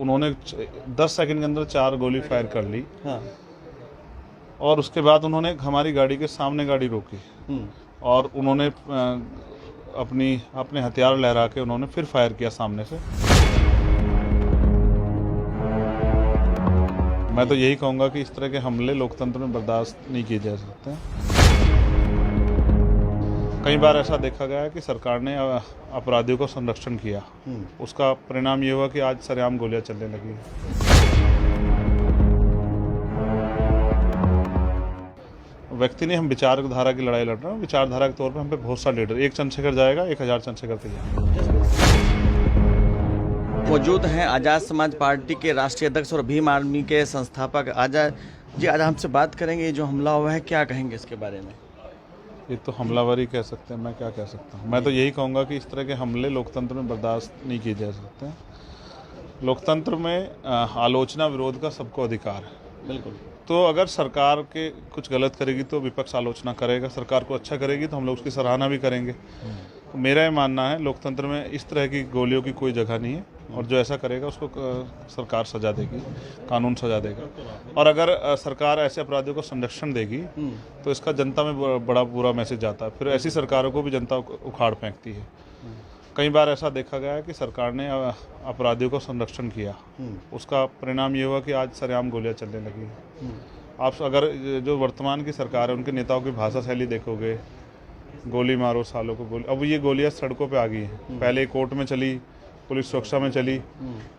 उन्होंने 10 सेकंड के अंदर 4 गोली फायर कर ली। हाँ। और उसके बाद उन्होंने हमारी गाड़ी के सामने गाड़ी रोकी और उन्होंने अपने हथियार लहरा के उन्होंने फिर फायर किया सामने से। मैं तो यही कहूँगा कि इस तरह के हमले लोकतंत्र में बर्दाश्त नहीं किए जा सकते हैं। कई बार ऐसा देखा गया है कि सरकार ने अपराधियों को संरक्षण किया, उसका परिणाम ये हुआ कि आज सरेआम गोलियां चलने लगी। व्यक्ति नहीं, हम विचारधारा की लड़ाई लड़ रहे हैं। विचारधारा के तौर पर हम पे बहुत सा लीडर, एक चंद्रशेखर जाएगा, 1000 चंद्रशेखर तैयार। मौजूद हैं आज़ाद समाज पार्टी के राष्ट्रीय अध्यक्ष और भीम आर्मी के संस्थापक आज़ाद जी। आज हमसे बात करेंगे, जो हमला हुआ है क्या कहेंगे इसके बारे में? ये तो हमलावरी कह सकते हैं, मैं क्या कह सकता हूँ। मैं तो यही कहूँगा कि इस तरह के हमले लोकतंत्र में बर्दाश्त नहीं किए जा सकते हैं। लोकतंत्र में आलोचना विरोध का सबको अधिकार है। बिल्कुल। तो अगर सरकार के कुछ गलत करेगी तो विपक्ष आलोचना करेगा, सरकार को अच्छा करेगी तो हम लोग उसकी सराहना भी करेंगे। तो मेरा ये मानना है लोकतंत्र में इस तरह की गोलियों की कोई जगह नहीं है, और जो ऐसा करेगा उसको सरकार सजा देगी, कानून सजा देगा। और अगर सरकार ऐसे अपराधियों को संरक्षण देगी तो इसका जनता में बड़ा बुरा मैसेज जाता है, फिर ऐसी सरकारों को भी जनता उखाड़ फेंकती है। कई बार ऐसा देखा गया है कि सरकार ने अपराधियों को संरक्षण किया, उसका परिणाम ये हुआ कि आज सरेआम गोलियां चलने लगी। आप अगर जो वर्तमान की सरकार है उनके नेताओं की भाषा शैली देखोगे, गोली मारो सालों को गोली। अब ये गोलियां सड़कों पे आ गई हैं। पहले कोर्ट में चली, पुलिस सुरक्षा में चली,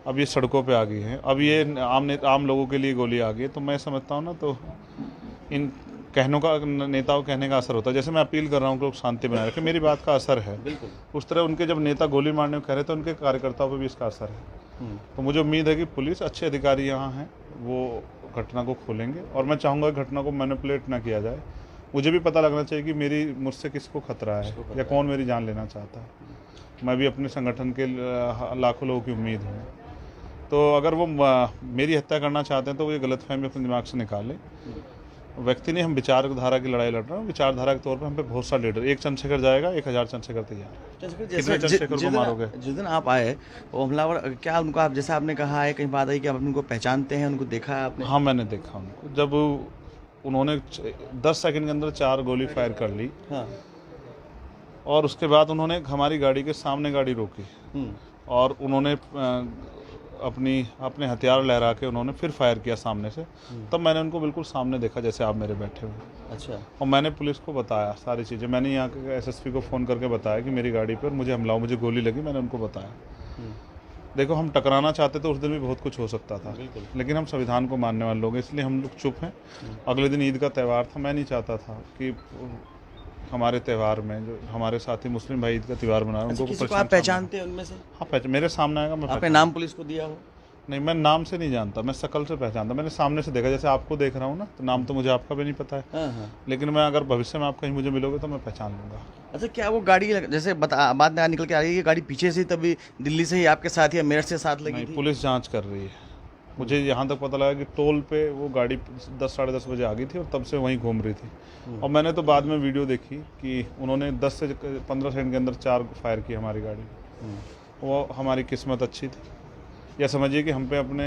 अब ये सड़कों पे आ गई हैं। अब ये आम लोगों के लिए गोली आ गई। तो मैं समझता हूँ ना, तो इन नेताओं कहने का असर होता है। जैसे मैं अपील कर रहा हूँ कि लोग शांति बनाए रखें, मेरी बात का असर है। उस तरह उनके जब नेता गोली मारने को कह रहे तो उनके कार्यकर्ताओं पर भी इसका असर है। तो मुझे उम्मीद है कि पुलिस, अच्छे अधिकारी यहाँ हैं, वो घटना को खोलेंगे। और मैं चाहूँगा घटना को मैनिपुलेट ना किया जाए। मुझे भी पता लगना चाहिए कि मुझसे किसको खतरा है या कौन मेरी जान लेना चाहता है। मैं भी अपने संगठन के लाखों लोगों की उम्मीद हूँ। तो अगर वो मेरी हत्या करना चाहते हैं तो वो ये गलतफहमी अपने दिमाग से निकालें। व्यक्ति नहीं, हम विचारधारा की लड़ाई लड़ रहे हैं। विचारधारा के तौर पर हम पे बहुत सा लीडर, एक चंद्रशेखर जाएगा, 1000 चंद्रशेखर तैयार। कितने चंद्रशेखर को मारोगे? जिस दिन आप आए वो हमलावर, क्या उनको आप, जैसा आपने कहा है, कहीं बात आई कि आप उनको पहचानते हैं, उनको देखा है आपने? हाँ, मैंने देखा उनको। जब उन्होंने 10 सेकंड के अंदर 4 गोली फायर कर ली। हाँ। और उसके बाद उन्होंने हमारी गाड़ी के सामने गाड़ी रोकी और उन्होंने अपने हथियार लहरा के उन्होंने फिर फायर किया सामने से। तब मैंने उनको बिल्कुल सामने देखा, जैसे आप मेरे बैठे हुए। अच्छा। और मैंने पुलिस को बताया सारी चीज़ें। मैंने यहाँ के एसएसपी को फ़ोन करके बताया कि मेरी गाड़ी पर मुझे हमला, मुझे गोली लगी। मैंने उनको बताया। देखो, हम टकराना चाहते तो उस दिन भी बहुत कुछ हो सकता था, लेकिन हम संविधान को मानने वाले लोग हैं, इसलिए हम लोग चुप हैं। अगले दिन ईद का त्यौहार था। मैं नहीं चाहता था कि हमारे त्यौहार में जो हमारे साथी मुस्लिम भाई ईद का त्यौहार मना रहे हैं, उनको किसी आप पहचानते हैं उनमें से? हाँ, मेरे सामने आएगा। मैं आपने नाम पुलिस को दिया हो? नहीं, मैं नाम से नहीं जानता, मैं शक्ल से पहचानता। मैंने सामने से देखा, जैसे आपको देख रहा हूँ ना, तो नाम तो मुझे आपका भी नहीं पता है। हाँ। लेकिन मैं अगर भविष्य में आप कहीं मुझे मिलोगे तो मैं पहचान लूँगा। अच्छा, क्या वो गाड़ी जैसे बाद में निकल के आ रही है, ये गाड़ी पीछे से तभी दिल्ली से ही आपके साथ या मेरठ से साथ लगी थी? पुलिस जाँच कर रही है। मुझे यहाँ तक पता लगा कि टोल पे वो गाड़ी 10 साढ़े 10 बजे आ गई थी और तब से वहीं घूम रही थी। और मैंने तो बाद में वीडियो देखी कि उन्होंने 10 से 15 सेकंड के अंदर 4 फायर की हमारी गाड़ी। वो हमारी किस्मत अच्छी थी, या समझिए कि हम पे अपने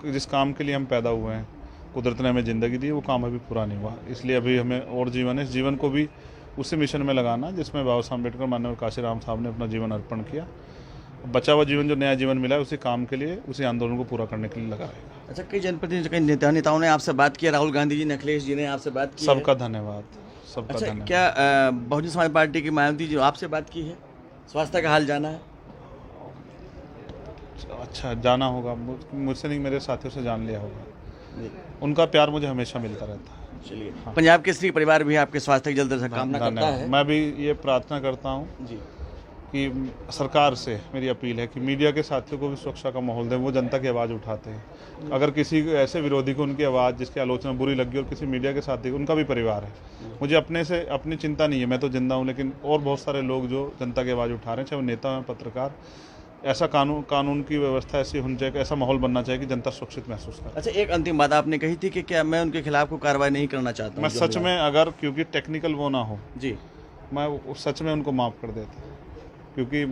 जिस काम के लिए हम पैदा हुए हैं, कुदरत ने हमें ज़िंदगी दी, वो काम अभी पूरा नहीं हुआ। इसलिए अभी हमें और जीवन है, इस जीवन को भी उसी मिशन में लगाना जिसमें बाबा साहब अम्बेडकर, माननीय काशीराम साहब ने अपना जीवन अर्पण किया। बचा हुआ जीवन, जो नया जीवन मिला है, उसी काम के लिए, उसी आंदोलन को पूरा करने के लिए लगा रहेगा। अच्छा, कई जनप्रतिनिधि, कई नेताओं ने आपसे बात की, राहुल गांधी जी ने, अखिलेश जी ने आपसे बात की? सबका धन्यवाद, सबका अच्छा, धन्यवाद। क्या बहुजन समाज पार्टी की मायावती जी आपसे बात की है? स्वास्थ्य का हाल जाना है? अच्छा, जाना होगा, मुझसे नहीं, मेरे साथियों से जान लिया होगा। उनका प्यार मुझे हमेशा मिलता रहता है। चलिए, हाँ। पंजाब केसरी परिवार भी आपके स्वास्थ्य की जल्द से कामना करता है। मैं भी ये प्रार्थना करता हूँ जी कि सरकार से मेरी अपील है कि मीडिया के साथियों को भी सुरक्षा का माहौल दें। वो जनता की आवाज़ उठाते हैं। अगर किसी ऐसे विरोधी को उनकी आवाज़, जिसकी आलोचना बुरी लगी और किसी मीडिया के साथी को, उनका भी परिवार है। मुझे अपनी चिंता नहीं है, मैं तो जिंदा हूँ, लेकिन और बहुत सारे लोग जो जनता की आवाज़ उठा रहे हैं, चाहे वो नेता हैं, पत्रकार। ऐसा कानून की व्यवस्था ऐसी होनी चाहिए, ऐसा माहौल बनना चाहिए कि जनता सुरक्षित महसूस करे। अच्छा, एक अंतिम बात आपने कही थी कि क्या मैं उनके खिलाफ कोई कार्रवाई नहीं करना चाहता हूं? मैं सच में, अगर क्योंकि टेक्निकल वो ना हो जी, मैं सच में उनको माफ़ कर देता, क्योंकि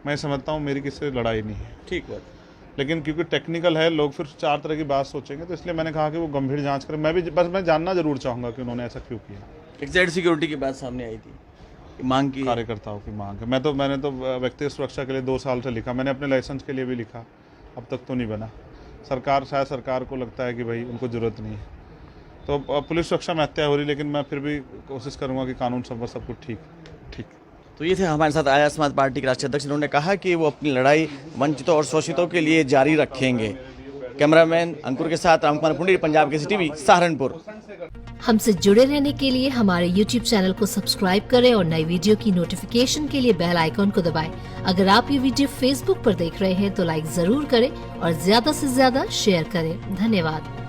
मैं समझता हूँ मेरी किसी से लड़ाई नहीं है। ठीक बात। लेकिन क्योंकि टेक्निकल है, लोग फिर 4 तरह की बात सोचेंगे, तो इसलिए मैंने कहा कि वो गंभीर जांच करें। मैं जानना जरूर चाहूँगा कि उन्होंने ऐसा क्यों किया। एग्जैक्ट सिक्योरिटी की बात सामने आई थी, मांग की। कार्यकर्ताओं की मांग है। मैंने तो व्यक्तिगत सुरक्षा के लिए 2 साल से लिखा, मैंने अपने लाइसेंस के लिए भी लिखा, अब तक तो नहीं बना। सरकार को लगता है कि भाई उनको ज़रूरत नहीं है, तो पुलिस सुरक्षा में हत्या हो रही, लेकिन मैं फिर भी कोशिश करूँगा कि कानून सब कुछ ठीक। तो ये थे हमारे साथ आर्य समाज पार्टी के राष्ट्रीय अध्यक्ष, उन्होंने कहा कि वो अपनी लड़ाई वंचितों और शोषितों के लिए जारी रखेंगे। कैमरामैन अंकुर के साथ रामकुमार पुंडी, पंजाब केसरी टीवी, सहारनपुर। हमसे जुड़े रहने के लिए हमारे YouTube चैनल को सब्सक्राइब करें और नई वीडियो की नोटिफिकेशन के लिए बेल आइकॉन को दबाएं। अगर आप ये वीडियो Facebook पर देख रहे हैं तो लाइक जरूर करें और ज्यादा से ज्यादा शेयर करें। धन्यवाद।